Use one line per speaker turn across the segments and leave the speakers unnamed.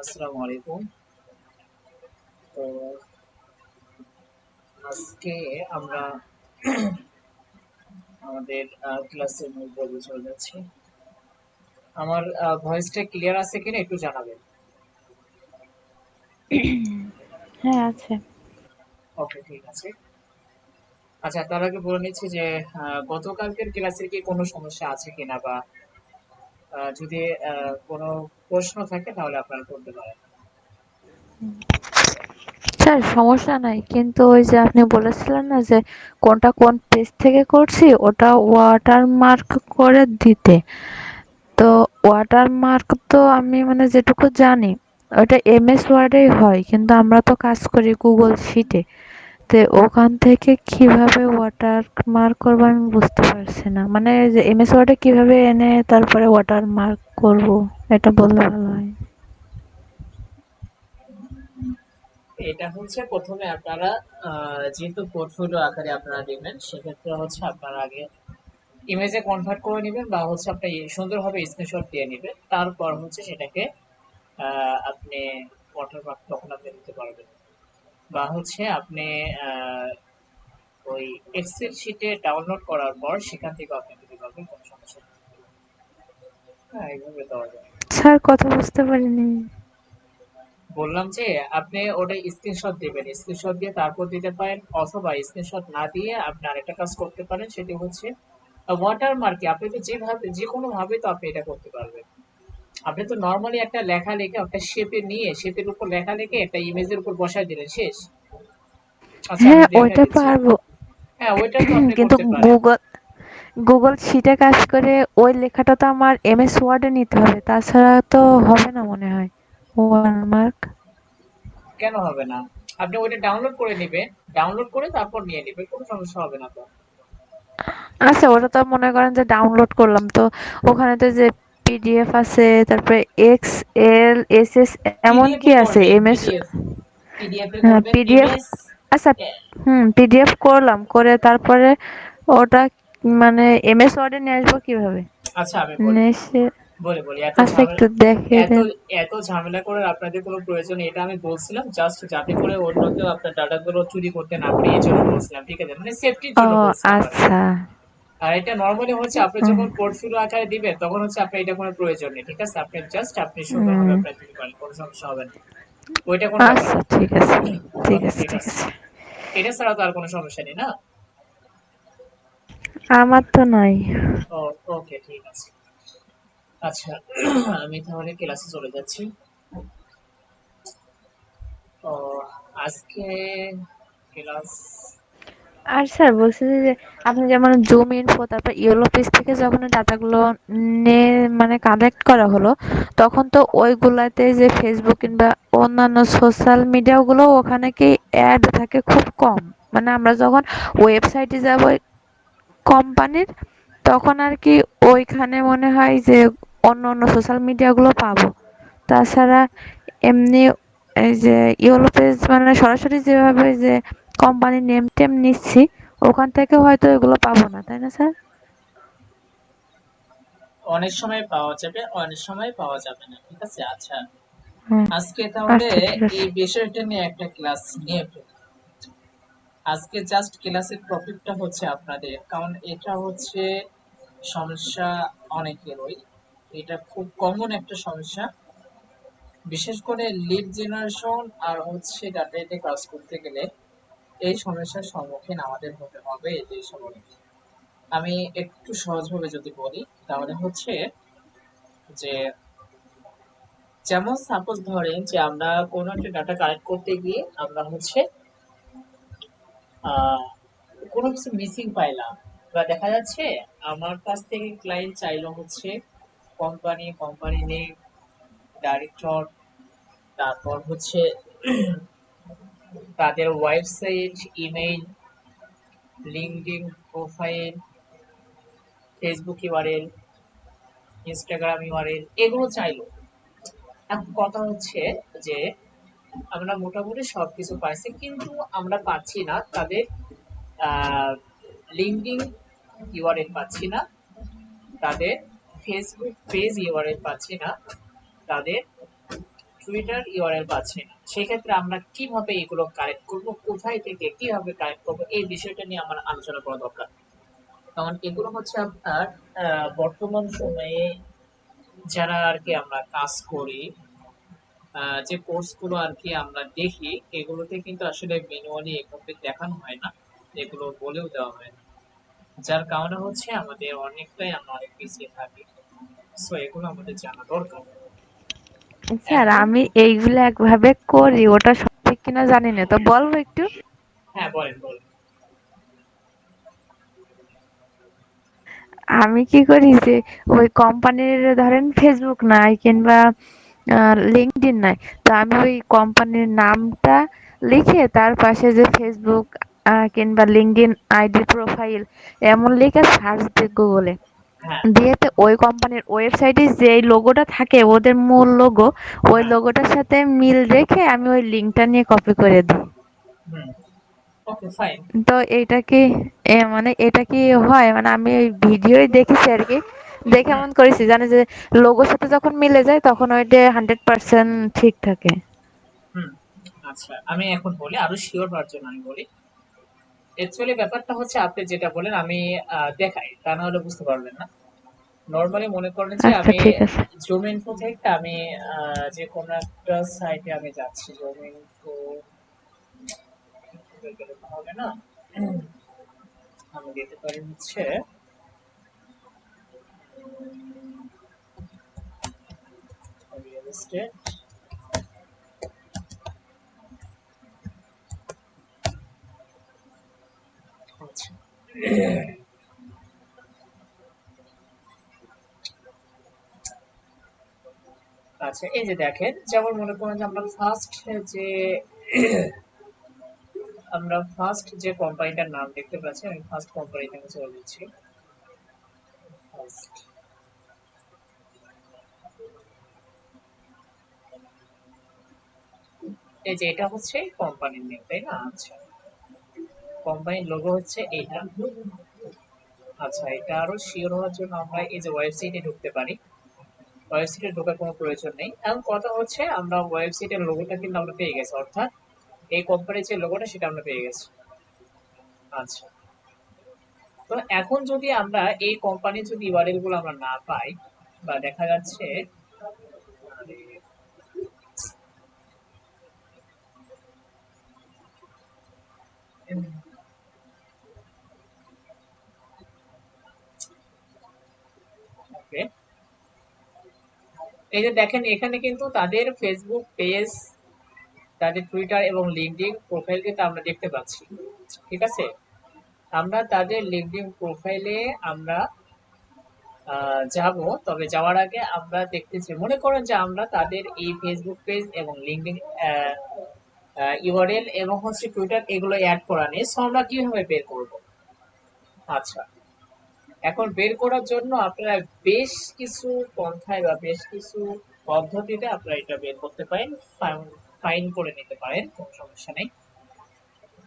আসসালামু আলাইকুম। তো আজকে আমরা আমাদের ক্লাসের মূল পর্বে চলে যাচ্ছি। আমার ভয়েসটা ক্লিয়ার আছে কিনা একটু জানাবেন।
হ্যাঁ, আছে।
ওকে, ঠিক আছে। আচ্ছা, তার আগে বলে নিচ্ছি যে গতকালকের ক্লাসের কি কোনো সমস্যা আছে কিনা, বা যদি কোনো প্রশ্ন থাকে তাহলে আপনারা করতে পারেন।
স্যার সমস্যা নাই। কিন্তু ওই যে আপনি বলেছিলেন না যে কোনটা কোন পেজ থেকে করছি ওটা ওয়াটারমার্ক করে দিতে। তো ওয়াটারমার্ক তো আমি মানে যেটুকু জানি ওটা এমএস ওয়ার্ডেই হয়, কিন্তু আমরা তো কাজ করি গুগল শিটে। তো ওখান থেকে কিভাবে ওয়াটারমার্ক করবো আমি বুঝতে পারছি না। মানে যে এমএস ওয়ার্ডে কিভাবে এনে তারপরে ওয়াটারমার্ক করব, এটা বললে ভালো হয়।
এটা হচ্ছে প্রথমে আপনারা যেহেতু পোর্টফোলিও আকারে আপনারা দিবেন, সেক্ষেত্রে হচ্ছে আপনারা আগে ইমেজে কনভার্ট করে নেবেন, বা হচ্ছে আপনি সুন্দরভাবে স্ক্রিনশট দিয়ে নেবেন। তারপর হচ্ছে সেটাকে আপনি ওয়াটারমার্ক তখন আপনি দিতে পারবেন, বা হচ্ছে আপনি আহ, ওই এক্সেল শিটে ডাউনলোড করার পর সেখান থেকে আপনি দিতে পারবেন, কোনো সমস্যা নেই। হ্যাঁ, এইভাবে দেওয়া যায়।
স্যার কথা বুঝতে পারিনি।
বললাম যে আপনি ওটা স্ক্রিনশট দিবেন, স্ক্রিনশট দিয়ে তারপর দিতে পারেন, অথবা স্ক্রিনশট না দিয়ে আপনি আরেকটা কাজ করতে পারেন, সেটি হচ্ছে ওয়াটারমার্কে আপনি তো যেভাবে যে কোনো ভাবে তো আপনি এটা করতে পারবেন। আপনি তো নরমালি একটা লেখা লিখে একটা শেপে নিয়ে শেপের উপর লেখা লিখে একটা ইমেজের উপর বসায় দিলেন, শেষ। আচ্ছা, আমি
হ্যাঁ,
দেখা
ওইটা
দিচ্ছি।
পারবো।
হ্যাঁ, ওইটা তো আপনি
কিন্তু
করতে পারেন।
গুগল গুগল শিটে কাজ করে ওই লেখাটা তো আমার এমএস ওয়ার্ডে নিতে হবে, তাছাড়া তো হবে না মনে হয় ওয়াটারমার্ক।
কেন হবে না? আপনি ওইটা ডাউনলোড করে নেবেন, ডাউনলোড করে তারপর নিয়ে নেবেন, কোনো সমস্যা হবে না তো।
আচ্ছা, ওটা তো মনে করেন যে ডাউনলোড করলাম তো ওখানে তো যে পিডিএফ আছে, তারপরে এক্স এল এস এস এমন
পিডিএফ
কি
এ
আছে
করবেন,
এমএস।
পিডিএফ এ
হ্যাঁ,
করবেন
পিডিএফ।
ইমেজ।
আচ্ছা। পিডিএফ করলাম, করে তারপরে ওটা মানে এমএস ওয়ার্ডে নিয়ে আসবো কিভাবে?
আচ্ছা, আমি বলি
নেসে
বলি বলি এত
আচ্ছা,
ঝামেলা,
একটু দেখে
এত
দেন।
এত ঝামেলা করার আপনাদের কোনো প্রয়োজন নেই। এটা আমি বলছিলাম জাস্ট যাতে করে অন্য কেউ আপনার ডাটাগুলো চুরি করতে না পারে, এই জন্য বলছিলাম, ঠিক আছে? মানে সেফটির
ও
জন্য বলছিলাম আর কি।
আচ্ছা।
আর এটা নরমালি হচ্ছে আপনি
হুম,
যখন পোর্টফোলিও আকারে দিবেন তখন হচ্ছে আপনার এটা কোনো প্রয়োজন নেই, ঠিক আছে? আপনি জাস্ট আপনি সুন্দরভাবে
হুম।
আপনার দিতে পারেন, কোনো সমস্যা হবে না। ওইটা কোনো ব্যাপার
আচ্ছা,
না।
ঠিক আছে। ঠিক
ওকে,
আছে,
ঠিক
ঠিক
আছে।
আছে।
এটা ছাড়া তো আর কোনো সমস্যা নেই না?
আমার তো নাই।
ও, ওকে, ঠিক আছে। আচ্ছা, আমি তাহলে ক্লাসে চলে যাচ্ছি। তো আজকে ক্লাস।
আর স্যার বলছি যে আপনি যেমন জুম ইনফো তারপর ইয়েলো পেজ থেকে যখন ডাটাগুলো নে মানে কালেক্ট করা হলো, তখন তো ওইগুলাতে যে ফেসবুক কিংবা অন্যান্য সোশ্যাল মিডিয়াগুলো ওখানে কি অ্যাড থাকে খুব কম। মানে আমরা যখন ওয়েবসাইটে যাব কোম্পানির, তখন আর কি ওইখানে মনে হয় যে অন্য অন্য সোশ্যাল মিডিয়াগুলো পাবো। তাছাড়া এমনি এই যে ইয়েলো পেজ মানে সরাসরি যেভাবে যে কোম্পানির নেম টেম নিচ্ছি ওখান থেকে হয়তো এগুলো পাবো না, তাই না স্যার?
অনেক সময় পাওয়া যাবে, অনেক সময় পাওয়া যাবে না, ঠিক আছে? আচ্ছা,
হুম।
আজকে তাহলে
আচ্ছা, ঠিক আছে।
এই বিষয়টা নিয়ে একটা ক্লাস নিয়ে ফেলি। আজকে জাস্ট ক্লাসের টপিকটা হচ্ছে আপনাদের, কারণ এটা হচ্ছে সমস্যা অনেকেরই। এটা খুব কমন একটা সমস্যা, বিশেষ করে লিড জেনারেশন আর হচ্ছে ডাটাতে কাজ করতে গেলে এই সমস্যার সম্মুখীন আমাদের হতে হবে এই যে সময়। আমি একটু সহজভাবে যদি বলি তাহলে হচ্ছে যে, যেমন সাপোজ ধরেন যে আমরা কোনো একটা ডাটা কালেক্ট করতে গিয়ে আমরা হচ্ছে আহ, কোনো কিছু মিসিং পাইলাম, বা দেখা যাচ্ছে আমার কাছ থেকে ক্লায়েন্ট চাইলো হচ্ছে কোম্পানি নেম, ডাইরেক্টর, তারপর হচ্ছে তাদের website, email, LinkedIn profile, Facebook URL, Instagram URL, এগুলো চাইলো। এখন কথা হচ্ছে যে আমরা মোটামুটি সবকিছু পাইছি, কিন্তু আমরা পাচ্ছি না তাদের লিঙ্কডিন ইউআরএল পাচ্ছি না, তাদের ফেসবুক পেজ ইউআরএল পাচ্ছি না, তাদের টুইটার ইউআরএল পাচ্ছি না, সেক্ষেত্রে আমরা কিভাবে এগুলো কালেক্ট করব, কোথায় থেকে কিভাবে কালেক্ট করব, এই বিষয়টা নিয়ে আমার আলোচনা করা দরকার। কারণ এগুলো হচ্ছে আপনার বর্তমান সময়ে যারা আর কি আমরা কাজ করি, যে কোর্সগুলো আর কি আমরা দেখি, এগুলোতে কিন্তু আসলে ম্যানুয়ালি এভাবে দেখানো হয় না, এগুলো বলেও দেওয়া হয় না, যার কারণে হচ্ছে আমাদের অনেকটাই আমরা অনেক পিছিয়ে থাকি। সো এগুলো আমাদের জানা দরকার।
স্যার
এখন
আমি এইগুলো একভাবে করি, ওটা সঠিক কিনা জানি না, তো বলবো একটু।
হ্যাঁ, বলেন বলেন।
আমি কি করি যে ওই কোম্পানির ধরেন ফেসবুক নাই কিংবা লিঙ্কডইন নাই, তো আমি ওই কোম্পানির নামটা লিখে তার পাশে যে ফেসবুক কিংবা লিঙ্কডইন আইডি প্রোফাইল এমন লিখে সার্চ দিই গুগলে,
হ্যাঁ,
দিয়েতে ওই কোম্পানির ওয়েবসাইটে যে লোগোটা থাকে ওদের মূল লোগো, ওই
হ্যাঁ,
লোগোটার সাথে মিল রেখে আমি ওই লিঙ্কটা নিয়ে কপি করে দিই।
হুম, ওকে ফাইন।
তো এইটা কি মানে এটা কি হয়, মানে আমি ওই ভিডিওই দেখেছি আর কি, দেখে
হুম,
এমন করেছি জানে যে লোগোর সাথে যখন মিলে যায় তখন ওইটা 100% ঠিক থাকে।
হুম। আচ্ছা, আমি এখন বলি, আরো শিওর হওয়ার জন্য আমি বলি। অ্যাকচুয়ালি ব্যাপারটা হচ্ছে আপনি যেটা বলেন আমি দেখাই, তা না হলে বুঝতে পারবেন না। নরমালি মনে করেন যে
আচ্ছা
আমি
ঠিক আছে।
জুম ইনফো থেকে আমি যে কোনো একটা সাইটে আমি যাচ্ছি, জুম ইনফো গেলে তো হবে না। আমি দিতে পারি হচ্ছে রিয়েল এস্টেট। আচ্ছা, আচ্ছা, এই যে দেখেন, যেমন মনে করেন যে যে আমরা ফার্স্ট যে কোম্পানিটার নাম দেখতে পাচ্ছি, আমি ফার্স্ট কোম্পানিতে আমি চলে যাচ্ছি। ফার্স্ট, এই যে এটা হচ্ছে কোম্পানির নেম, তাই না? আচ্ছা, কোম্পানির লোগো হচ্ছে এইটা। আচ্ছা, এটা আরো শিওর হওয়ার জন্য আমরা এই যে ওয়েবসাইটে ঢুকতে পারি। ওয়েবসাইটে ঢোকার কোনো প্রয়োজন নেই, এখন কথা হচ্ছে আমরা ওয়েবসাইটের লোগোটা কিন্তু আমরা পেয়ে গেছি, অর্থাৎ এই কোম্পানির যে লোগোটা সেটা আমরা পেয়ে গেছি। আচ্ছা, তো এখন যদি আমরা এই কোম্পানির যদি ইউআরএল গুলো আমরা না পাই, বা দেখা যাচ্ছে ওকে, এই যে দেখেন এখানে কিন্তু তাদের ফেসবুক পেজ, তাদের টুইটার এবং লিঙ্কডইন প্রোফাইল কিন্তু আমরা দেখতে পাচ্ছি। ঠিক আছে, আমরা তাদের লিঙ্কডইন প্রোফাইলে আমরা যাব, তবে যাওয়ার আগে আমরা দেখতেছি, মনে করেন যে আমরা তাদের এই ফেসবুক পেজ এবং লিঙ্কডইন ইউআরএল এবং হচ্ছে টুইটার এগুলো অ্যাড করা নেই, সো আমরা কিভাবে বের করব? আচ্ছা, এখন বের করার জন্য আপনারা বেশ কিছু পন্থায় বা বেশ কিছু পদ্ধতিতে আপনারা এটা বের করতে পারেন, ফাইন করে নিতে পারেন, কোনো সমস্যা নেই।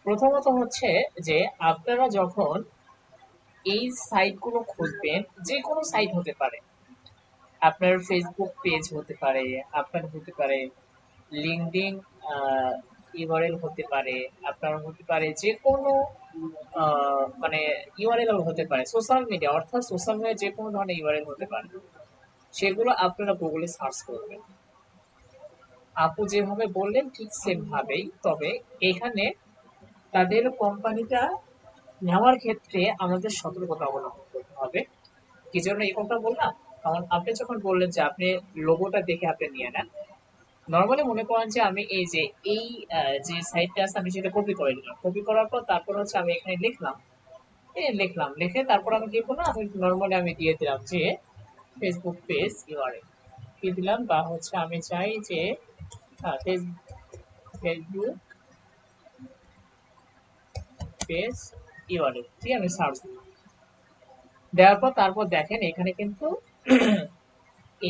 প্রথমত হচ্ছে যে আপনারা যখন এই সাইটগুলো খুঁজবেন, যে কোনো সাইট হতে পারে, আপনার ফেসবুক পেজ হতে পারে, আপনার হতে পারে লিঙ্কডইন ইউআরএল হতে পারে, আপনার হতে পারে যে কোনো মানে ইউআরএল হতে পারে, সোশ্যাল মিডিয়া, অর্থাৎ সোশ্যাল মিডিয়া যে কোনো ধরনের ইউআরএল হতে পারে, সেগুলো আপনারা গুগলে সার্চ করবেন। আপু যেভাবে বললেন ঠিক সেম ভাবেই, তবে এখানে তাদের কোম্পানিটা নেওয়ার ক্ষেত্রে আমাদের সতর্কতা অবলম্বন করতে হবে। কি জন্য এই কথা বললাম, কারণ আপনি যখন বললেন যে আপনি লোগোটা দেখে আপনি নিয়ে নেন, নর্মালি মনে করেন যে আমি এই যে এই যে সাইটটা আছে আমি সেটা কপি করে নিলাম, কপি করার পর তারপর হচ্ছে আমি এখানে লিখলাম, লিখলাম, লিখে তারপর আমি কি করলাম, আমি নর্মালি আমি দিয়ে দিলাম যে ফেসবুক পেজ ইউআরএল কি দিলাম, বা হচ্ছে আমি চাই যে ফেসবুক পেজ ইউআরএল দিয়ে আমি সার্চ দিলাম। দেওয়ার পর তারপর দেখেন এখানে কিন্তু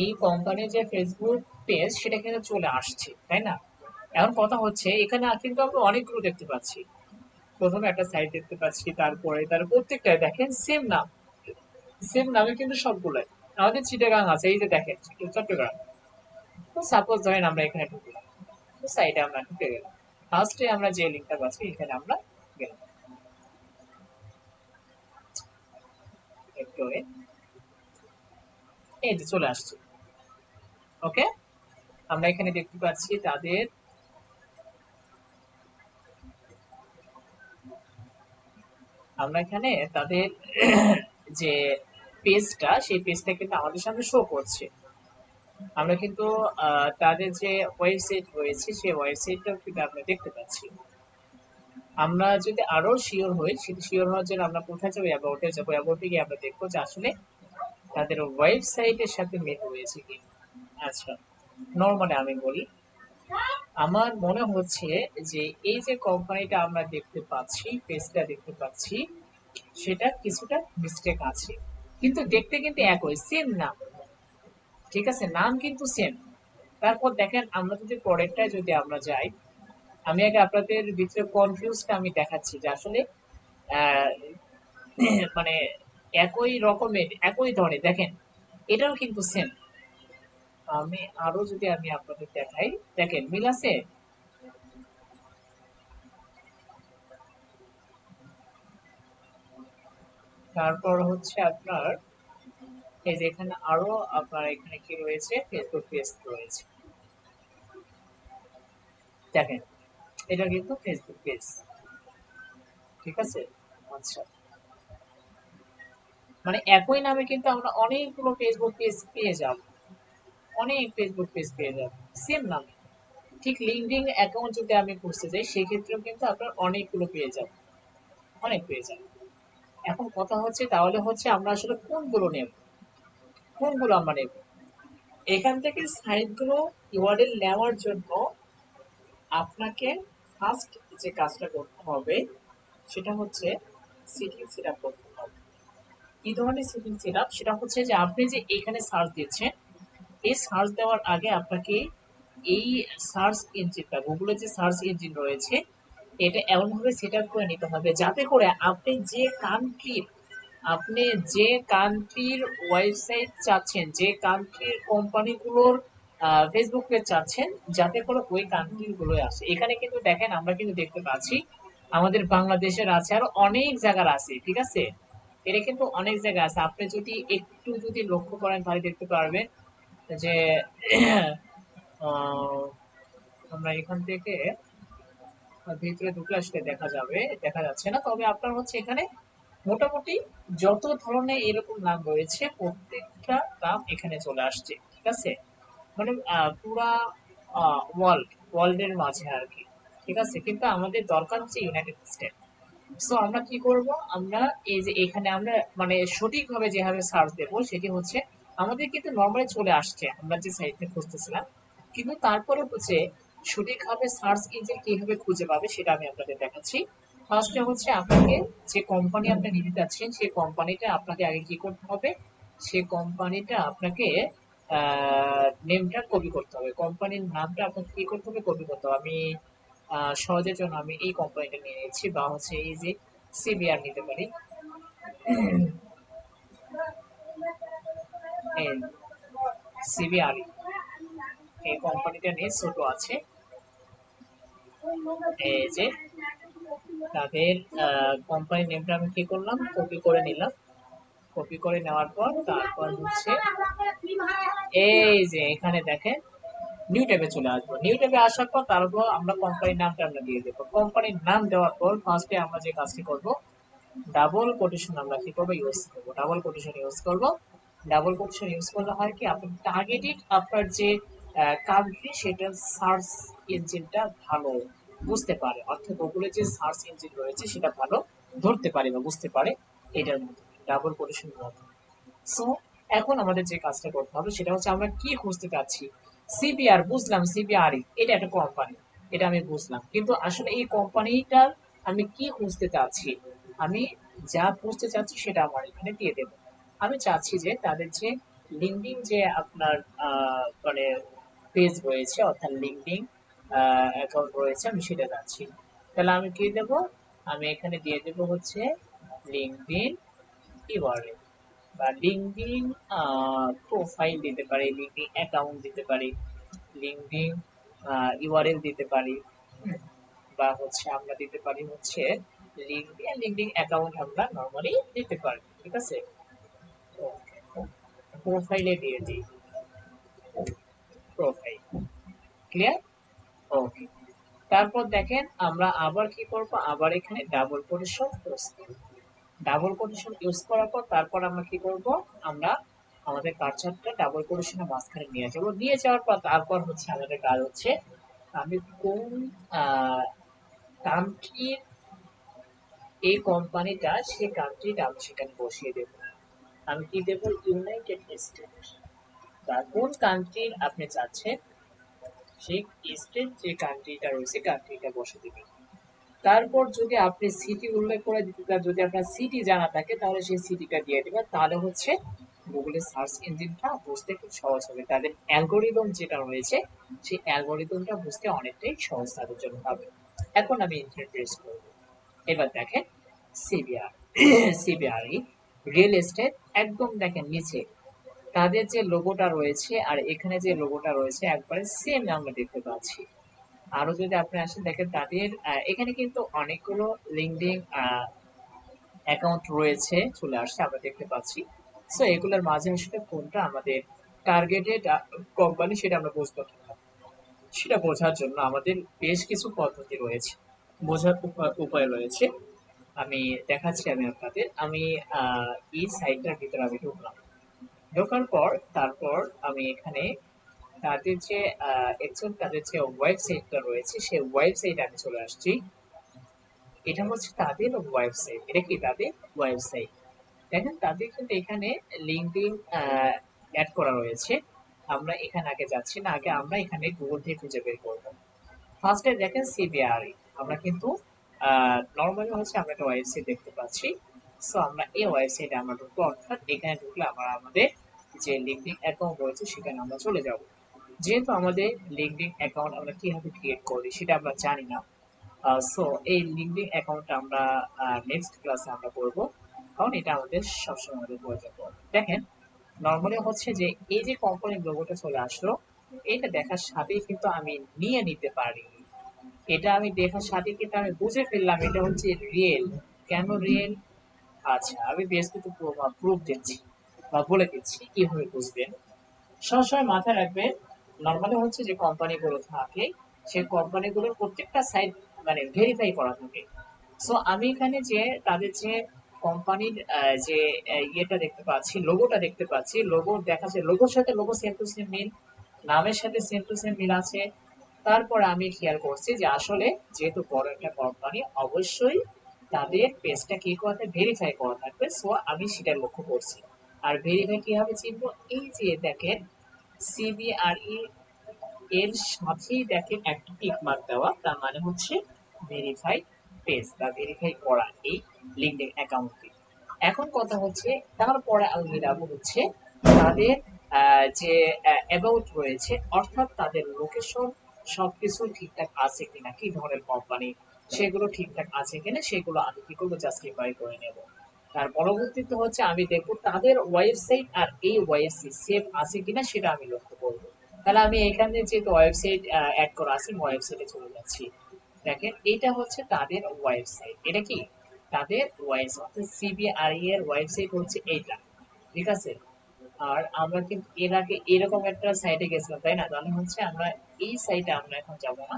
এই কোম্পানির যে ফেসবুক পেজ সেটা কিন্তু চলে আসছে, তাই না? এখন কথা হচ্ছে এখানে কিন্তু আমরা অনেকগুলো দেখতে পাচ্ছি। প্রথমে একটা সাইট দেখতে পাচ্ছি, তারপরে তার প্রত্যেকটা দেখেন সেম নাম, সেম নামে কিন্তু সবগুলাই। আমাদের চিটাগাং আছে, এই যে দেখেন চট্টগ্রাম, তো সাপোজ ধরেন আমরা এখানে ঢুকলাম, তো সাইডে আমরা ঢুকে গেলাম, ফার্স্টে আমরা যে লিঙ্কটা পাচ্ছি এখানে আমরা গেলাম, একটু এই যে চলে আসছে। ওকে, আমরা এখানে দেখতে পাচ্ছি তাদের, আমরা এখানে তাদের যে পেজটা, সেই পেজটা কিন্তু আমাদের সামনে শো করছে। আমরা কিন্তু তাদের যে ওয়েবসাইট রয়েছে সেই ওয়েবসাইটটাও কিন্তু আমরা দেখতে পাচ্ছি। আমরা যদি আরো শিওর হই, সেটা শিওর হওয়ার জন্য আমরা কোথায় যাবো, অ্যাবাউটে যাবো। অ্যাবাউটে গিয়ে আমরা দেখবো যে আসলে তাদের ওয়েবসাইটের সাথে মিল রয়েছে কি। আচ্ছা, নর্মালি আমি বলি, আমার মনে হচ্ছে যে এই যে কোম্পানিটা আমরা দেখতে পাচ্ছি, পেজটা দেখতে পাচ্ছি, সেটা কিছুটা মিস্টেক আছে, কিন্তু দেখতে কিন্তু একই, সেম নাম। ঠিক আছে, নাম কিন্তু সেম। তারপর দেখেন, আমরা যদি পরেরটায় যদি আমরা যাই, আমি আগে আপনাদের ভিতরে কনফিউজটা আমি দেখাচ্ছি যে আসলে আহ, মানে একই রকমের, একই ধরনের, দেখেন এটাও কিন্তু সেম। আমি আরো যদি আমি আপনাদের দেখাই, দেখেন মিল আছে। তারপর হচ্ছে আপনার এই যে এখানে আরো আপনার এখানে কি রয়েছে, ফেসবুক পেজ রয়েছে, দেখেন এটা কিন্তু ফেসবুক পেজ। ঠিক আছে, আচ্ছা, মানে একই নামে কিন্তু আমরা অনেকগুলো ফেসবুক পেজ পেয়ে যাব, অনেক ফেসবুক পেজ পেয়ে যাব সেম নামে। ঠিক লিঙ্কডিন অ্যাকাউন্ট যদি আমি করতে যাই, সেক্ষেত্রেও কিন্তু আপনার অনেকগুলো পেয়ে যাব, অনেক পেয়ে যাব। এখন কথা হচ্ছে তাহলে হচ্ছে আমরা আসলে কোনগুলো নেব, কোনগুলো আমরা নেব। এখান থেকে সাইটগুলো ইউআরএল নেওয়ার জন্য আপনাকে ফার্স্ট যে কাজটা করতে হবে সেটা হচ্ছে সিটিং সেট আপ করতে হবে। কি ধরনের সিটিং সেট আপ? সেটা হচ্ছে যে আপনি যে এখানে সার্চ দিচ্ছেন, এই সার্চ দেওয়ার আগে আপনাকে এই সার্চ ইঞ্জিনটা, গুগলে যে সার্চ ইঞ্জিন রয়েছে, এটা এমনভাবে সেট আপ করে নিতে হবে যাতে করে আপনি যে কান্ট্রির ওয়েবসাইট চাচ্ছেন, যে কান্ট্রির কোম্পানিগুলোর ফেসবুক পেজ চাচ্ছেন, যাতে করে ওই কান্ট্রি গুলোই আসে। এখানে কিন্তু দেখেন, আমরা কিন্তু দেখতে পাচ্ছি আমাদের বাংলাদেশের আছে, আরো অনেক জায়গার আছে। ঠিক আছে, এটা কিন্তু অনেক জায়গা আছে, আপনি যদি একটু যদি লক্ষ্য করেন তাহলে দেখতে পারবেন যে আহ, আমরা এখান থেকে ভিতরে ঢুকলে আসলে দেখা যাবে, দেখা যাচ্ছে না, তবে আপনার হচ্ছে এখানে মোটামুটি যত ধরনের এরকম নাম রয়েছে প্রত্যেকটা নাম এখানে চলে আসছে। ঠিক আছে, মানে পুরা ওয়ার্ল্ডের মাঝে আর কি। ঠিক আছে, কিন্তু আমাদের দরকার হচ্ছে ইউনাইটেড স্টেট। সো আমরা কি করব, আমরা এই যে এখানে আমরা মানে সঠিকভাবে যেভাবে সার্চ দেব সেটি হচ্ছে, আমাদের কিন্তু নর্মালি চলে আসছে আমরা যে সাইটটা খুঁজতেছিলাম, কিন্তু তারপরে হচ্ছে সঠিকভাবে সার্চ ইঞ্জিন কিভাবে খুঁজে পাবে সেটা আমি আপনাদের দেখাচ্ছি। ফার্স্টে হচ্ছে আপনাকে যে কোম্পানি আপনি নিতে চাচ্ছেন, সেই কোম্পানিটা আপনাকে আগে কি করতে হবে, সেই কোম্পানিটা আপনাকে নেমটা কপি করতে হবে, কোম্পানির নামটা আপনাকে কি করতে হবে, কপি করতে হবে। আমি সহজের জন্য আমি এই কোম্পানিটা নিয়ে নিচ্ছি, বা হচ্ছে এই যে সিবিআর নিতে পারি। এই সিবিআর, এই কোম্পানিটা নিয়ে ছোট আছে, এই যে তাদের কোম্পানির নেমটা আমি কি করলাম, কপি করে নিলাম। কপি করে নেওয়ার পর তারপর হচ্ছে এই যে এখানে দেখেন নিউ ট্যাবে চলে আসবো। নিউ ট্যাবে আসার পর তারপর আমরা কোম্পানির নামটা আমরা দিয়ে দেবো। কোম্পানির নাম দেওয়ার পর ফার্স্টে আমরা যে কাজটি করব, ডাবল কোটেশন আমরা কি করবো, ইউজ করবো, ডাবল কোটেশন ইউজ করবো। ডাবল কোটেশন ইউজ করলে হয় কি, আপনি টার্গেটেড আপনার যে কান্ট্রি, সেটা সার্চ ইঞ্জিনটা ভালো বুঝতে পারে, অর্থাৎ গুগলের যে সার্চ ইঞ্জিন রয়েছে সেটা ভালো ধরতে পারে বা বুঝতে পারে এটার মধ্যে, ডাবল কোটেশনের মধ্যে। সো এখন আমাদের যে কাজটা করতে হবে সেটা হচ্ছে, আমরা কি খুঁজতে চাচ্ছি। সিবিআর বুঝলাম, সিবিআর এটা একটা কোম্পানি, এটা আমি বুঝলাম, কিন্তু আসলে এই কোম্পানিটার আমি কি খুঁজতে চাচ্ছি, আমি যা খুঁজতে চাচ্ছি সেটা আমার এখানে দিয়ে দেবো। আমি চাচ্ছি যে তাদের যে লিঙ্কডিন যে আপনার মানে পেজ রয়েছে, অর্থাৎ লিঙ্কডিন অ্যাকাউন্ট রয়েছে, আমি সেটা চাচ্ছি। তাহলে আমি কি দেবো, আমি এখানে দিয়ে দেবো হচ্ছে লিঙ্কডিন ইউআরএল, বা লিঙ্কডিন প্রোফাইল দিতে পারি, লিঙ্কডিন অ্যাকাউন্ট দিতে পারি। লিঙ্কডিন ইউআরএল দিতে পারি, হুম, বা হচ্ছে আমরা দিতে পারি হচ্ছে লিঙ্কডিন অ্যাকাউন্ট আমরা নরমালি দিতে পারি, ঠিক আছে। প্রোফাইলে দিয়ে দিই, প্রোফাইল, ক্লিয়ার, ওকে। তারপর দেখেন আমরা আবার কি করব, আবার এখানে ডাবল কোটেশন ইউজ করব। ডাবল কোটেশন ইউজ করার পর তারপর আমরা কি করব, আমরা আমাদের কার্সারটা ডাবল কোটেশনের মাঝখানে নিয়ে যাব। নিয়ে যাওয়ার পর তারপর হচ্ছে আমাদের কাজ হচ্ছে আমি কোন কান্ট্রির এই কোম্পানিটা, সেই কান্ট্রিটা আমি সেখানে বসিয়ে দেব। আমি কি দেব, ইউনাইটেড স্টেট, বা কোন কান্ট্রির আপনি চাচ্ছেন সেই স্টেট যে কান্ট্রিটা রয়েছে কান্ট্রিটা বসে দিবেন। তারপর যদি আপনি সিটি উল্লেখ করে দিতে চান, যদি আপনার সিটি জানা থাকে তাহলে সেই সিটিটা দিয়ে দিবেন, তাহলে হচ্ছে গুগলের সার্চ ইঞ্জিনটা বুঝতে খুব সহজ হবে। তাদের অ্যালগোরিদম যেটা রয়েছে সেই অ্যালগোরিদমটা বুঝতে অনেকটাই সহজ তাদের জন্য হবে। এখন আমি এন্টার প্রেস করব। এবার দেখেন সিবিআর, সিবিআরই রিয়েল এস্টেট, একদম দেখেন নিচে তাদের যে লোগোটা রয়েছে আর এখানে যে লোগোটা রয়েছে একবারে সেম আমরা দেখতে পাচ্ছি। আরো যদি আপনি আসেন দেখেন তাদের এখানে কিন্তু অনেকগুলো লিঙ্কডিন অ্যাকাউন্ট রয়েছে, চলে আসছে আমরা দেখতে পাচ্ছি। সো এগুলোর মাঝে আসলে কোনটা আমাদের টার্গেটেড কোম্পানি সেটা আমরা বুঝতে পারবো। সেটা বোঝার জন্য আমাদের বেশ কিছু পদ্ধতি রয়েছে, বোঝার উপায় রয়েছে। আমি দেখাচ্ছি আমি আপনাদের। আমি এই সাইটটার ভিতরে আমি ঢুকলাম, ঢোকার পর তারপর আমি এখানে তাদের যে তাদের যে ওয়েবসাইটটা রয়েছে সেই ওয়েবসাইটে আমি চলে আসছি। এটা হচ্ছে তাদের ওয়েবসাইট, এটা কি তাদের ওয়েবসাইট। দেখেন তাদের কিন্তু এখানে লিঙ্কডিন অ্যাড করা রয়েছে। আমরা এখানে আগে যাচ্ছি না, আগে আমরা এখানে গুগল থেকে খুঁজে বের করবো। ফার্স্টে দেখেন সিবিআরই, আমরা কিন্তু নর্মালি হচ্ছে আমরা একটা ওয়েবসাইট দেখতে পাচ্ছি। সো আমরা এই ওয়েবসাইটে আমরা ঢুকবো, অর্থাৎ এখানে ঢুকলে আমরা আমাদের যে লিঙ্কডিন অ্যাকাউন্ট রয়েছে সেখানে আমরা চলে যাব। যেহেতু আমাদের লিঙ্কডিন অ্যাকাউন্ট আমরা কিভাবে ক্রিয়েট করি সেটা আমরা জানি না, সো এই লিঙ্কডিন অ্যাকাউন্টটা আমরা নেক্সট ক্লাসে আমরা করব, কারণ এটা আমাদের সবসময় আমাদের প্রয়োজন পড়বে। দেখেন নর্মালি হচ্ছে যে এই যে কোম্পানির লোগোটা চলে আসলো, এটা দেখার সাথেই কিন্তু আমি নিয়ে নিতে পারি। এটা আমি দেখার সাথে কিন্তু আমি বুঝে ফেললাম এটা হচ্ছে রিয়েল। কেন রিয়েল? আচ্ছা আমি বেশ কিছু প্রুফ দিচ্ছি বা বলে দিচ্ছি কিভাবে বুঝবেন। সবসময় মাথায় রাখবেন, নর্মালি হচ্ছে যে কোম্পানিগুলো থাকে সেই কোম্পানিগুলোর প্রত্যেকটা সাইট মানে ভেরিফাই করা থাকে। সো আমি এখানে যে তাদের যে কোম্পানির যে ইয়েটা দেখতে পাচ্ছি, লোগোটা দেখতে পাচ্ছি, লোগো দেখাচ্ছে, লোগোর সাথে লোগো সেম টু সেম মিল, নামের সাথে সেম টু সেম মিল আছে। তারপর আমি খেয়াল করছি যে আসলে যেহেতু বড় একটা কোম্পানি অবশ্যই তাদের পেজটা কি করা থাকবে, ভেরিফাই করা থাকবে। সো আমি সেটা লক্ষ্য করছি। আর ভেরিফাই কিভাবে চিনবো, এই যে দেখেন সিবিআরই এর সাথেই দেখেন একটা টিক মার্ক দেওয়া, তার মানে হচ্ছে ভেরিফাই পেজ বা ভেরিফাই করা এই লিঙ্কডিন অ্যাকাউন্টটি। এখন কথা হচ্ছে তারপরে আমি মিলাবো হচ্ছে তাদের যে অ্যাবাউট রয়েছে, অর্থাৎ তাদের লোকেশন সবকিছু ঠিকঠাক আছে কিনা, কি ধরনের কোম্পানি সেগুলো ঠিকঠাক আছে কিনা সেগুলো আমি কি করবো, জাস্টিফাই করে নেব। তার পরবর্তীতে হচ্ছে আমি দেখবো তাদের ওয়েবসাইট আর এই ওয়েবসাইট সেম আছে কিনা সেটা আমি লক্ষ্য করবো। তাহলে আমি এখানে যেহেতু ওয়েবসাইট অ্যাড করা আছে ওয়েবসাইটে চলে যাচ্ছি। দেখেন এটা হচ্ছে তাদের ওয়েবসাইট, এটা কি তাদের ওয়েবসাইট, অর্থাৎ সিবিআরই এর ওয়েবসাইট হচ্ছে এইটা, ঠিক আছে। আর আমরা কিন্তু এর আগে এরকম একটা সাইটে গেছিলাম তাই না, তাহলে হচ্ছে আমরা এই সাইটে আমরা এখন যাব না,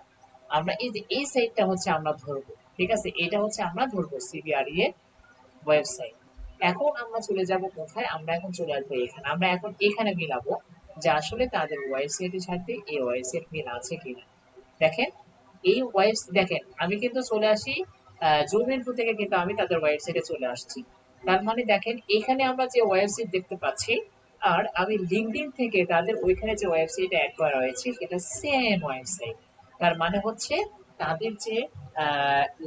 আমরা এই যে এই সাইটটা হচ্ছে আমরা ধরবো, ঠিক আছে। এটা হচ্ছে আমরা ধরবো সিবিআরই এর ওয়েবসাইট। এখন আমরা চলে যাব কোথায়, আমরা এখন চলে আসবো এখানে, আমরা এখন এখানে মিলাবো যে আসলে তাদের ওয়েবসাইটের সাথে এই ওয়েবসাইট মিল আছে কিনা। দেখেন এই দেখেন আমি কিন্তু চলে আসি জুম ইনফো থেকে, কিন্তু আমি তাদের ওয়েবসাইটে চলে আসছি। তার মানে দেখেন এখানে আমরা যে ওয়েবসাইট দেখতে পাচ্ছি আর আমি লিঙ্কডইন থেকে তাদের ওইখানে যে ওয়েবসাইট অ্যাড করা হয়েছে সেটা সেম ওয়েবসাইট। তার মানে হচ্ছে তাদের যে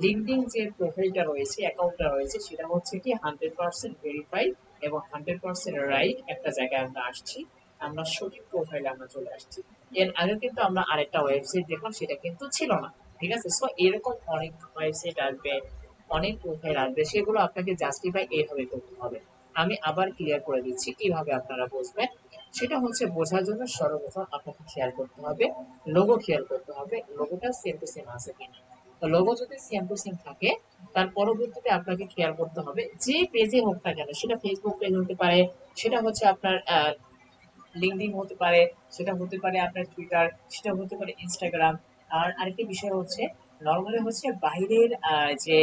লিঙ্কডইন যে প্রোফাইলটা রয়েছে, অ্যাকাউন্টটা রয়েছে সেটা হচ্ছে কি 100% ভেরিফাইড এবং 100% রাইট একটা জায়গায় আমরা আসছি, আমরা সঠিক প্রোফাইলে আমরা চলে আসছি। এর আগে কিন্তু আমরা আরেকটা ওয়েবসাইট দেখলাম সেটা কিন্তু ছিল না, ঠিক আছে। সো এরকম অনেক ওয়েবসাইট আসবে, অনেক প্রোফাইল আসবে, সেগুলো আপনাকে জাস্টিফাই এইভাবে করতে হবে। আমি আবার ক্লিয়ার করে দিচ্ছি কিভাবে আপনারা বুঝবেন। সেটা হচ্ছে বোঝার জন্য সর্বপ্রথম আপনাকে খেয়াল করতে হবে, লোগো খেয়াল করতে হবে লোগোটা সেম টু সেম আছে কিনা। তো লোগো যদি সেম টু সেম থাকে, তার পরবর্তীতে আপনাকে খেয়াল করতে হবে যে পেজে হোক না কেন, সেটা ফেসবুক পেজ হতে পারে, সেটা হচ্ছে আপনার লিঙ্কডইন হতে পারে, সেটা হতে পারে আপনার টুইটার, সেটা হতে পারে ইনস্টাগ্রাম। আর আরেকটি বিষয় হচ্ছে নর্মালি হচ্ছে বাইরের যে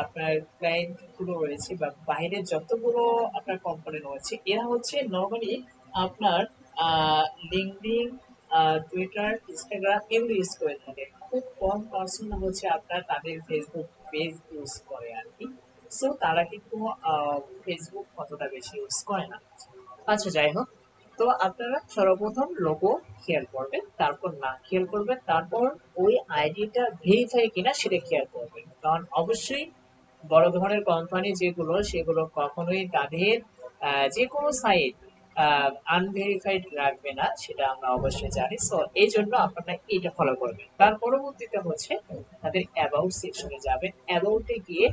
আপনার ক্লায়েন্ট গুলো রয়েছে বা বাইরের যতগুলো আপনার কোম্পানি রয়েছে, এরা হচ্ছে নর্মালি আপনার লিঙ্কডইন, টুইটার, ইনস্টাগ্রাম এগুলো ইউজ করে থাকে। খুব কম পার্সন হচ্ছে আপনার তাদের ফেসবুক পেজ ইউজ করে আর কি। সো তারা কিন্তু ফেসবুক অতটা বেশি ইউজ করে না। আচ্ছা, যাই হোক। তো আপনারা সর্বপ্রথম লোগো খেয়াল করবেন, তারপর নাম খেয়াল করবেন, তারপর ওই আইডিটা ভেরিফাই কিনা সেটা খেয়াল করবেন। কারণ অবশ্যই বড় ধরনের কোম্পানি যেগুলো, সেগুলো কখনোই তাদের যে কোনো সাইট আনভেরিফাইড রাখবে না, সেটা আমরা অবশ্যই জানি। সো এই জন্য আপনারা এইটা ফলো করবেন। তার পরবর্তীতে হচ্ছে তাদের অ্যাবাউট সেকশনে যাবেন। অ্যাবাউটে গিয়ে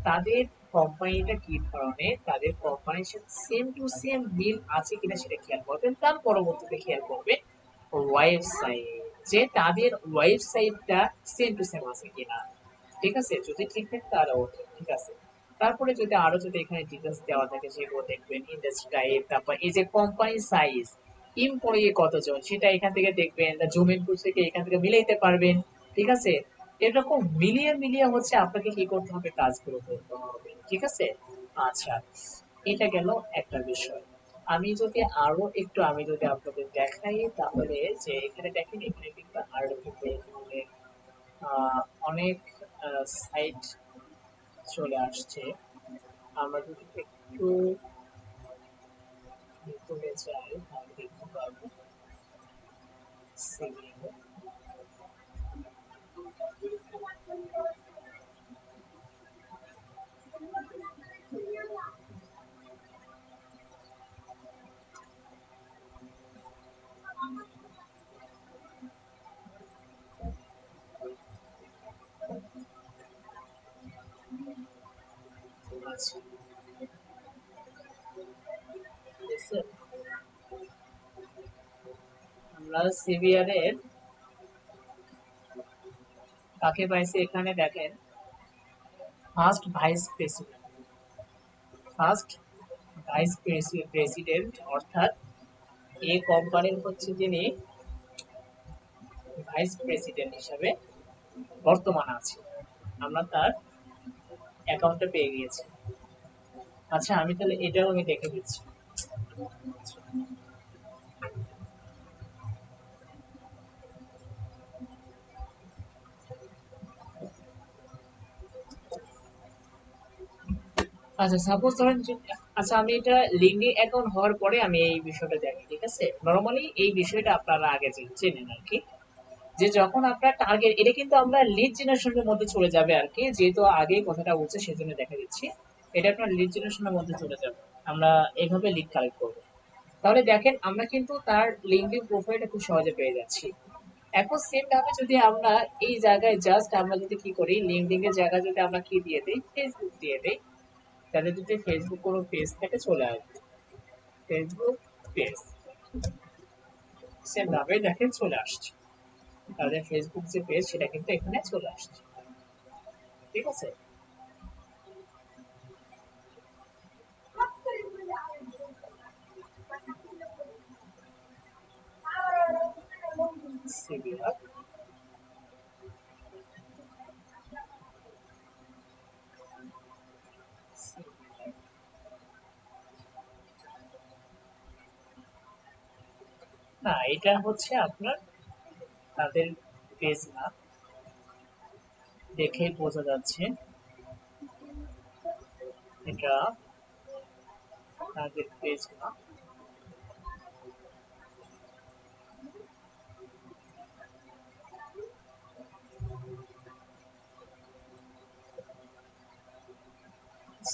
তাদের কোম্পানিটা কি ধরনের, তাদের কোম্পানির সাথে সেম টু সেম মিল আছে কিনা সেটা খেয়াল করবেন। তার পরবর্তীতে খেয়াল করবেন ওয়েবসাইট, যে তাদের ওয়েবসাইটটা সেম টু সেম আছে কিনা। ঠিক আছে, যদি ঠিক থাকে তাহলে ওকে, ঠিক আছে। তারপরে যদি আরো যদি এখানে ডিটেলস দেওয়া থাকে সেগুলো দেখবেন, ইন্ডাস্ট্রি টাইপ, তারপর এই যে কোম্পানি সাইজ, এমপ্লয়ি কতজন, সেটা এখান থেকে দেখবেন। জুম ইনপুট থেকে এখান থেকে মিলাইতে পারবেন। ঠিক আছে, এরকম মিলিয়ে মিলিয়ে হচ্ছে আপনাকে কি করতে হবে, কাজগুলো করতে হবে। ঠিক আছে। আচ্ছা, এটা গেল একটা বিষয়। আমি যদি আপনাদের দেখাই, তাহলে যে এখানে দেখেন, এখানে কিন্তু আরো কিন্তু এখানে আহ, অনেক সাইট চলে আসছে। আমরা যদি একটু ভিতরে যাই তাহলে দেখতে পারবো সিভিল। আচ্ছা, দেখছেন? আমরা সিভিআর এর কাকে পাইছি এখানে দেখেন, first vice president. First vice president অর্থাৎ এই কোম্পানির হচ্ছে যিনি ভাইস প্রেসিডেন্ট হিসাবে বর্তমান আছে, আমরা তার অ্যাকাউন্টে পেয়ে গিয়েছি। আচ্ছা, আমি তাহলে এটাও আমি দেখে দিচ্ছি। আচ্ছা, সাপোজ ধরেন আচ্ছা, আমি এটা লিঙ্কডইন অ্যাকাউন্ট হওয়ার পরে আমি এই বিষয়টা দেখি। ঠিক আছে, নরমালি এই বিষয়টা আপনারা আগে চেনেন আর কি, যে যখন আপনার টার্গেট, এটা কিন্তু আমরা লিড জেনারেশনের মধ্যে চলে যাবে আর কি, যেহেতু আগেই কথাটা বলছে সেজন্য দেখা দিচ্ছি। এটা আপনার লিড জেনারেশনের মধ্যে চলে যাবে। আমরা এইভাবে লিড কালেক্ট করবো। তাহলে দেখেন, আমরা কিন্তু তার লিঙ্কডইন প্রোফাইলটা খুব সহজে পেয়ে যাচ্ছি। এখন সেম ভাবে যদি আমরা এই জায়গায় জাস্ট আমরা যদি কি করি, লিঙ্কডইন এর জায়গায় যদি আমরা কি দিয়ে দিই, ফেসবুক দিয়ে দিই, তাহলে যদি ফেসবুক কোনো পেজ থেকে চলে আসবে, ফেসবুক পেজ সেম ভাবে দেখেন চলে আসছে। তাদের ফেসবুক যে পেজ সেটা কিন্তু এখানে চলে আসছে। ঠিক আছে। সিভিআর, না এটা হচ্ছে আপনার তাদের পেজ না, দেখেই বোঝা যাচ্ছে এটা তাদের পেজ না।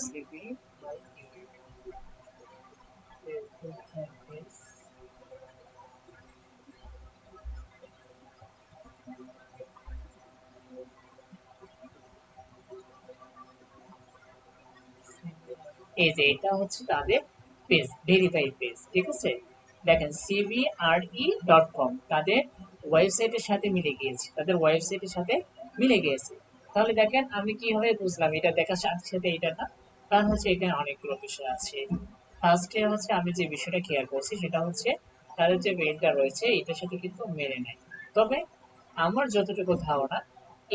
সিভি ফেসবুক পেজ, এই যে এটা হচ্ছে তাদের পেজ, ভেরিফাইড পেজ। ঠিক আছে। দেখেন cbre.com তাদের ওয়েবসাইটের সাথে মিলে গিয়েছে, তাদের ওয়েবসাইটের সাথে মিলে গিয়েছে। তাহলে দেখেন আমি কিভাবে বুঝলাম এটা দেখার সাথে সাথে এটা না, কারণ হচ্ছে এখানে অনেকগুলো বিষয় আছে। ফার্স্টে হচ্ছে আমি যে বিষয়টা খেয়াল করছি সেটা হচ্ছে তাদের যে মেইলটা রয়েছে এটার সাথে কিন্তু মেলে নেয়। তবে আমার যতটুকু ধারণা,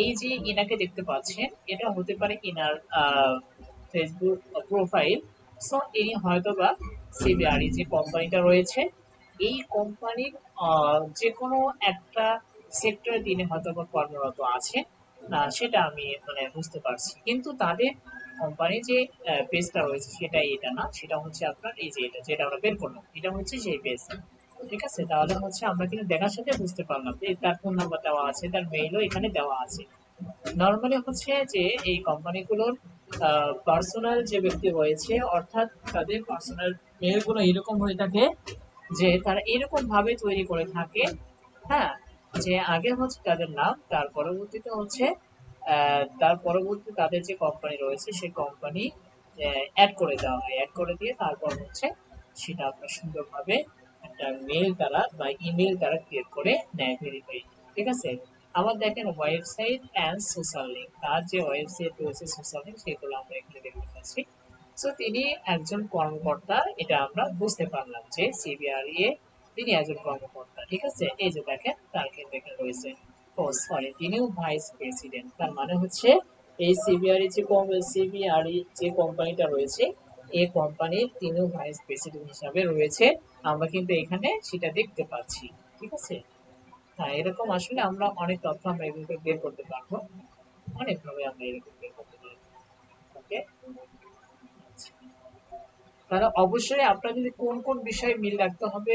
এই যে ইনাকে দেখতে পাচ্ছেন এটা হতে পারে ইনার ফেসবুক প্রোফাইল। সো ইনি হয়তোবা সিবিআরই যে কোম্পানিটা রয়েছে এই কোম্পানির যে কোনো একটা সেক্টরে তিনি হয়তোবা কর্মরত আছে, সেটা আমি মানে বুঝতে পারছি। কিন্তু তাদের কোম্পানি যে পেজটা রয়েছে সেটা এটা না, সেটা হচ্ছে আপনার এই যে এটা যেটা আমরা বের করলাম এটা হচ্ছে সেই পেজ। ঠিক আছে, তাহলে হচ্ছে আমরা কিন্তু দেখার সাথে বুঝতে পারলাম যে তার ফোন নাম্বার দেওয়া আছে, তার মেইলও এখানে দেওয়া আছে। নর্মালি হচ্ছে যে এই কোম্পানিগুলোর পার্সোনাল যে ব্যক্তি রয়েছে, অর্থাৎ তাদের পার্সোনাল মেইলগুলো এরকম হয়ে থাকে যে তারা এরকম ভাবে তৈরি করে থাকে। হ্যাঁ, যে আগে হচ্ছে তাদের নাম, তার পরবর্তীতে হচ্ছে তার পরবর্তী তাদের যে কোম্পানি রয়েছে সেই কোম্পানি অ্যাড করে দেওয়া হয়, অ্যাড করে দিয়ে তারপর হচ্ছে সেটা আপনার সুন্দরভাবে একটা মেল তারা বা ইমেল তারা ক্রিয়েট করে নেয় ভেরিফাই। ঠিক আছে, আবার দেখেন ওয়েবসাইট অ্যান্ড সোশ্যাল লিঙ্ক, তার যে ওয়েবসাইট রয়েছে সোশ্যাল লিঙ্ক সেগুলো আমরা এখানে দেখতে পাচ্ছি। সো তিনি একজন কর্মকর্তা, এটা আমরা বুঝতে পারলাম যে সিবিআরই এ তিনি একজন কর্মকর্তা। ঠিক আছে, এই যে দেখেন তার ক্ষেত্রে এখানে রয়েছে, ও সরি তিনিও ভাইস প্রেসিডেন্ট, তার মানে হচ্ছে এই সিবিআরই যে সিবিআরই যে কোম্পানিটা রয়েছে এই কোম্পানির তিনিও ভাইস প্রেসিডেন্ট হিসাবে রয়েছে, আমরা কিন্তু এখানে সেটা দেখতে পাচ্ছি। ঠিক আছে, হ্যাঁ এরকম আসলে আমরা অনেক তথ্য আমরা এগুলোকে বের করতে পারবো, অনেকভাবে আমরা এরকম বের করতে পারবো। ওকে, তাহলে অবশ্যই আপনার যদি কোন কোন বিষয়ে মিল রাখতে হবে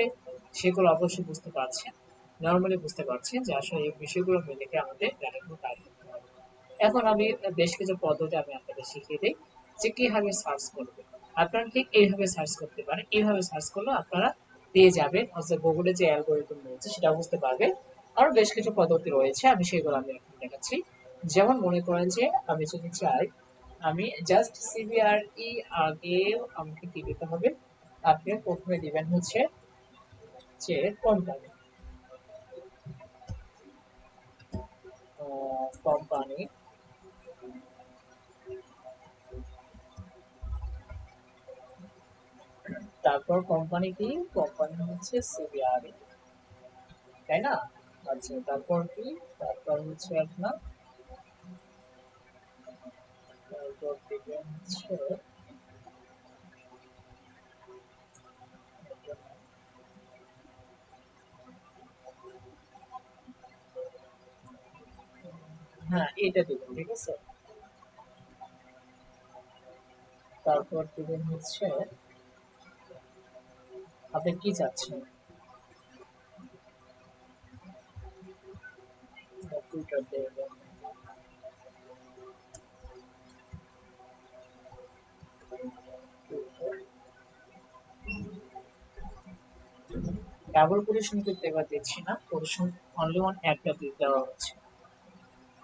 সেগুলো অবশ্যই বুঝতে পারছেন, নর্মালি বুঝতে পারছেন যে আসলে এই বিষয়গুলো মিলে আমাদের ডাটাগুলো কাজ করতে হবে। এখন আমি বেশ কিছু পদ্ধতি আমি আপনাদের শিখিয়ে দিই যে কিভাবে সার্চ করবে। আপনারা ঠিক এইভাবে সার্চ করতে পারেন, এইভাবে সার্চ করলে আপনারা পেয়ে যাবেন, হচ্ছে গুগলে যে অ্যালগোরিদম রয়েছে সেটা বুঝতে পারবে। আরো বেশ কিছু পদ্ধতি রয়েছে, আমি সেগুলো আমি এখন দেখাচ্ছি। যেমন মনে করেন যে আমি যদি চাই আমি জাস্ট সিবিআরই আগে আমাকে কি দিতে হবে, আপনি প্রথমে দিবেন হচ্ছে যে কোম্পানি, কোম্পানি, তারপর কোম্পানি কি, কোম্পানি হচ্ছে সিবিআরই, তাই না? আচ্ছা তারপর কি, তারপর হচ্ছে আপনার, তারপর দিবেন হচ্ছে, হ্যাঁ এটা দিবেন। ঠিক আছে, তারপর দিবেন হচ্ছে আপনি কি চাচ্ছেন, টুইটার দেবেন। ডাবল কোটেশন কিন্তু এবার দিচ্ছি না, কোটেশন অনলি ওয়ান একটা দিয়ে দেওয়া হচ্ছে।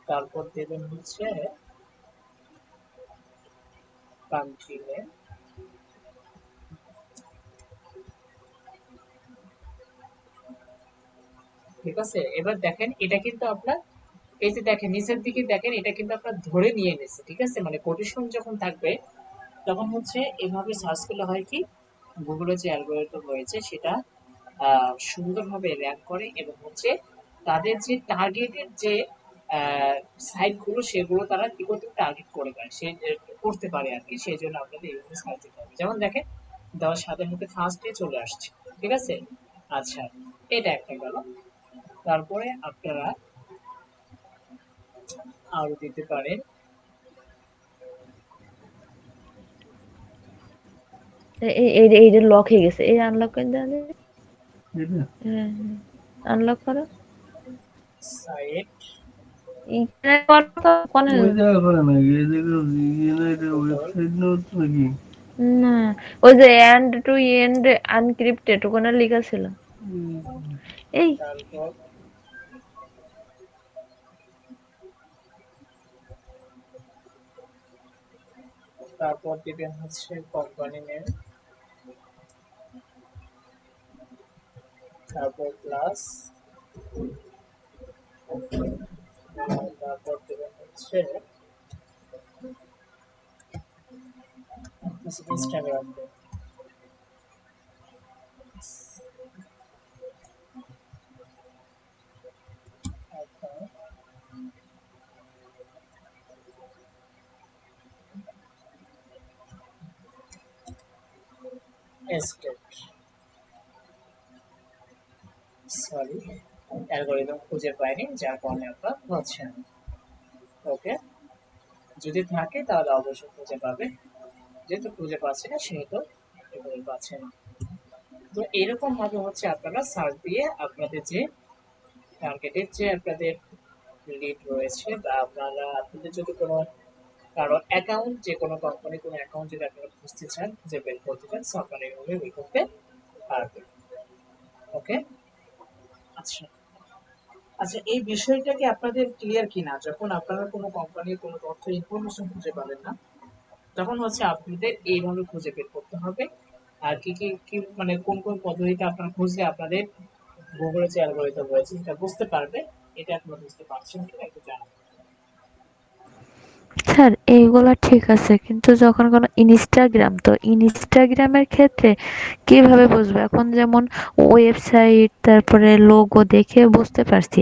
তারপর দেবেন হচ্ছে কান্ট্রি নেম। ঠিক আছে, এবার দেখেন এটা কিন্তু আপনার, এই যে দেখেন নিচের দিকে দেখেন এটা কিন্তু আপনার ধরে নিয়ে নিছে। ঠিক আছে, মানে কোটেশন যখন থাকবে তখন হচ্ছে এভাবে সার্চ করলে হয় কি, গুগলের যে অ্যালগোরিদম রয়েছে সেটা সুন্দরভাবে র্যাঙ্ক করে এবং হচ্ছে তাদের যে টার্গেটেড যে সাইটগুলো সেগুলো তারা কি করতে টার্গেট করে দেয়, সে করতে পারে আর কি, সেই জন্য আপনাদের এইভাবে সার্চ দিতে হবে। যেমন দেখেন দেওয়ার সাথে সাথে ফার্স্টে চলে আসছে। ঠিক আছে, আচ্ছা এটা একটা গেল। তারপরে আপনারা আরো দিতে পারেন,
এইটা লক হয়ে গেছে, এই আনলক করে দেওয়া যায়। হ্যাঁ হ্যাঁ, আনলক করো।
সাইট,
এইখানে করো তো কোনে,
ওই জায়গা করে নাকি এই জায়গা এটা
গুগল,
ওয়েবসাইট নোট নাকি?
না ওই যে এন্ড টু এন্ড আনক্রিপ্টেড ওখানে লেখা ছিল। এই
তারপর তারপর দিবেন হচ্ছে কোম্পানি নেম, তারপর প্লাস, তারপর দেবেন হচ্ছে ইনস্টাগ্রাম। এস্টেট, সরি, অ্যালগরিদম খুঁজে পাইনি যার কারণে আপনার হচ্ছে না। ওকে, যদি থাকে তাহলে অবশ্যই খুঁজে পাবে, যেহেতু খুঁজে পাচ্ছে না সেহেতু এগুলো পাচ্ছে না। তো এরকম ভাবে হচ্ছে আপনারা সার্চ দিয়ে আপনাদের যে টার্গেটের যে আপনাদের লিড রয়েছে বা আপনাদের যদি কোনো কারো অ্যাকাউন্ট, যে কোনো কোম্পানি কোনো অ্যাকাউন্ট যদি আপনারা খুঁজতে চান, খুঁজে বের করতে চান, সো আপনারা এইভাবে বের করতে পারবেন। ওকে, আচ্ছা আচ্ছা, এই বিষয়টা কি আপনাদের ক্লিয়ার কিনা? যখন আপনারা কোনো কোম্পানির কোনো তথ্য ইনফরমেশন খুঁজে পাবেন না, তখন হচ্ছে আপনাদের এইভাবে খুঁজে বের করতে হবে। আর কি কি কি মানে কোন কোন পদ্ধতিতে আপনারা খুঁজলে আপনাদের গুগলের যে অ্যালগরিদম রয়েছে এটা বুঝতে পারবে, এটা আপনারা বুঝতে পারছেন কিনা একটু জানান।
স্যার এইগুলা ঠিক আছে, কিন্তু যখন কোনো ইনস্টাগ্রাম, তো ইনস্টাগ্রামের ক্ষেত্রে কিভাবে বুঝবো? এখন যেমন ওয়েবসাইট তারপরে লোগো দেখে বুঝতে পারছি,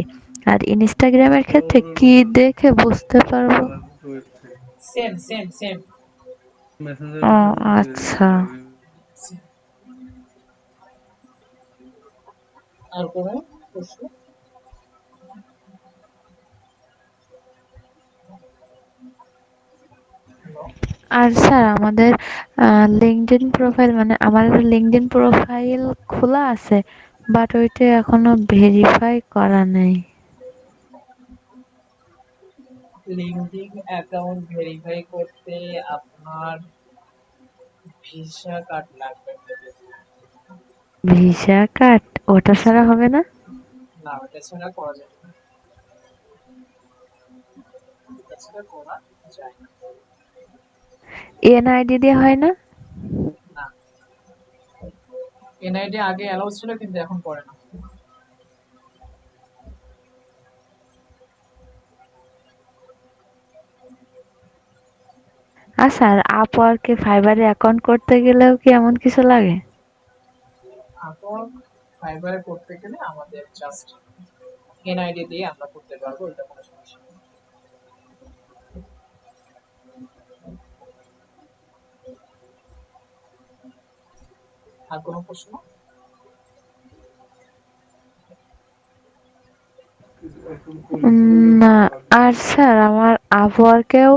আর ইনস্টাগ্রামের ক্ষেত্রে কি দেখে বুঝতে পারবো?
Website
same same same.
মেসেঞ্জারের
ও
ভিতরে মধ্যে
আচ্ছা।
লাগে।
আর কোনো প্রশ্ন?
আর স্যার আমাদের লিঙ্কডইন প্রোফাইল, মানে আমার লিঙ্কডইন প্রোফাইল খোলা আছে, বাট ওইটা এখনো ভেরিফাই করা নেই।
লিঙ্কডিন অ্যাকাউন্ট ভেরিফাই করতে আপনার ভিসা কার্ড লাগবে।
Visa card? ওটা ছাড়া হবে না?
না, ওটা ছাড়া করা যাবে না, ওটা ছাড়া করা যায় না।
এনআইডি দিয়ে হয় না?
না, এনআইডি আগে অ্যালাউ ছিল কিন্তু এখন করে না।
আর স্যার আপওয়ার্কে ফাইবারে অ্যাকাউন্ট করতে গেলেও কি এমন কিছু লাগে?
এখন ফাইবারে করতে গেলে আমাদের জাস্ট এনআইডি দিয়ে আমরা করতে পারবো, এটা কোনো সমস্যা নেই। আর কোনো প্রশ্ন?
এখন করলে
না। আর স্যার আমার আপওয়ার্কেও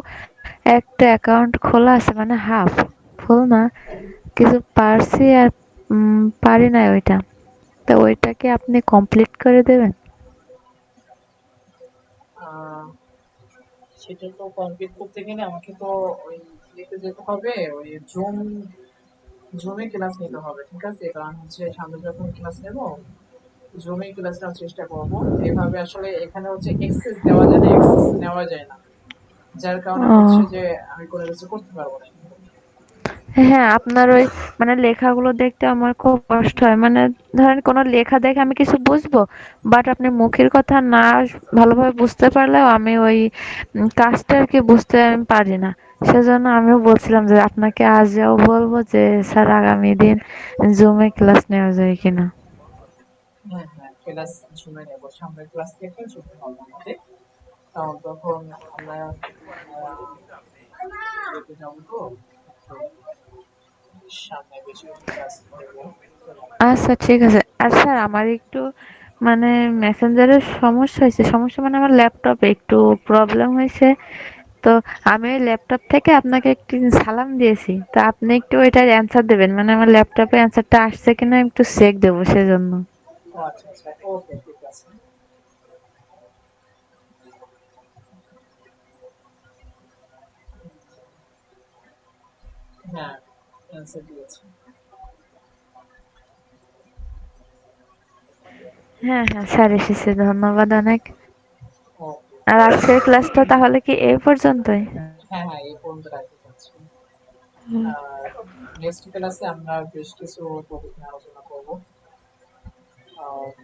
একটা অ্যাকাউন্ট খোলা আছে, মানে হাফ, ফুল না, কিছু পারছি আর পারি না ওইটা। তো ওইটাকে আপনি কমপ্লিট করে দেবেন?
আহ, সেটা তো কমপ্লিট করতে গেলে আমাকে তো ওই ইয়েতে যেতে হবে, ওই জুমে ক্লাস নিতে হবে, ঠিক আছে? কারণ হচ্ছে সামনে যখন ক্লাস নেব, জুমে ক্লাস নেওয়ার চেষ্টা করব। এভাবে আসলে এখানে হচ্ছে এক্সেস দেওয়া যায় না, এক্সেস নেওয়া যায় না, যার কারণে হচ্ছে
ও
যে আমি কোনো কিছু করতে পারবো না।
হ্যাঁ, আপনার ওই মানে লেখাগুলো দেখতে আমার খুব কষ্ট হয়। মানে ধরেন কোনো লেখা দেখে আমি কিছু বুঝবো, বাট আপনি মুখের কথা না ভালোভাবে বুঝতে পারলেও আমি ওই কাজটা আর কি বুঝতে আমি পারি না। সেজন্য আমিও বলছিলাম যে আপনাকে আজও বলবো যে স্যার আগামী দিন জুমে ক্লাস নেওয়া যায় কিনা।
হ্যাঁ হ্যাঁ, ক্লাস জুমে নেব, সামনের ক্লাস থেকে জুমে হবে আমাদের। কারণ তখন আমরা যেতে যাবো তো, তো সামনে বেশি বেশি ক্লাস করবো।
আচ্ছা ঠিক আছে। আর স্যার আমার একটু মানে মেসেঞ্জারের সমস্যা হয়েছে, সমস্যা মানে আমার ল্যাপটপে একটু প্রবলেম হয়েছে। তো আমি ওই ল্যাপটপ থেকে আপনাকে একটু সালাম দিয়েছি, তো আপনি একটু ওইটার অ্যান্সার দেবেন, মানে আমার ল্যাপটপে অ্যান্সারটা আসছে কিনা একটু চেক দেবো সেজন্য।
ও আচ্ছা আচ্ছা, ওকে ঠিক আছে। হ্যাঁ, অ্যান্সার দিয়েছি।
হ্যাঁ হ্যাঁ স্যার এসেছে, ধন্যবাদ অনেক।
ওকে,
আর আজকের ক্লাসটা তাহলে কি এই পর্যন্তই?
হ্যাঁ হ্যাঁ, এই পর্যন্ত রাখতে চাচ্ছি। আর নেক্সট ক্লাসে আমরা বেশ কিছু টপিক নিয়ে আলোচনা করব।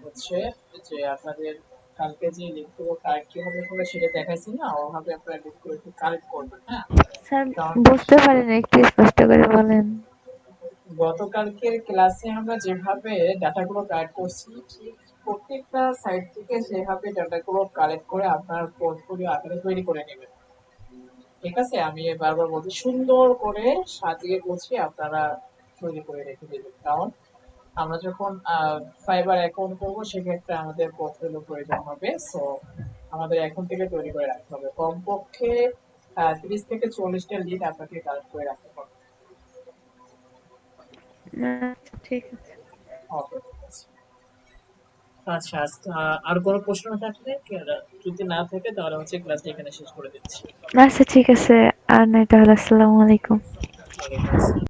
হচ্ছে যে আপনাদের কালকে যে লিঙ্কগুলো কারেক্ট কিভাবে করবে সেটা দেখাইছি না, ওভাবে আপনারা লিঙ্কগুলো একটু কারেক্ট করবেন, হ্যাঁ।
স্যার
কারণ
বুঝতে পারিনি, একটু স্পষ্ট করে বলেন।
গতকালকের ক্লাসে আমরা যেভাবে ডাটাগুলো কালেক্ট করছি, ঠিক প্রত্যেকটা সাইট থেকে সেভাবে ডাটাগুলো কালেক্ট করে আপনার পোর্টফোলিও আকারে তৈরি করে নেবেন। ঠিক আছে, আমি বারবার বলছি সুন্দর করে সাজিয়ে গুছিয়ে আপনারা তৈরি করে রেখে দেবেন। কারণ আমরা যখন ফাইবার অ্যাকাউন্ট করবো সেক্ষেত্রে আমাদের পোর্টফোলিও প্রয়োজন হবে। সো আমাদের এখন থেকে তৈরি করে রাখতে হবে, কমপক্ষে 30 থেকে 40টা লিড আপনাকে কালেক্ট করে রাখতে হবে।
আচ্ছা ঠিক আছে।
ওকে, ঠিক আছে। আচ্ছা, আর কোনো প্রশ্ন থাকলে যদি না থাকে তাহলে হচ্ছে ক্লাসটা এখানে শেষ করে দিচ্ছি।
আচ্ছা ঠিক আছে, আর নাই তাহলে আসসালামু আলাইকুম।
ওয়ালাইকুম আসসালাম।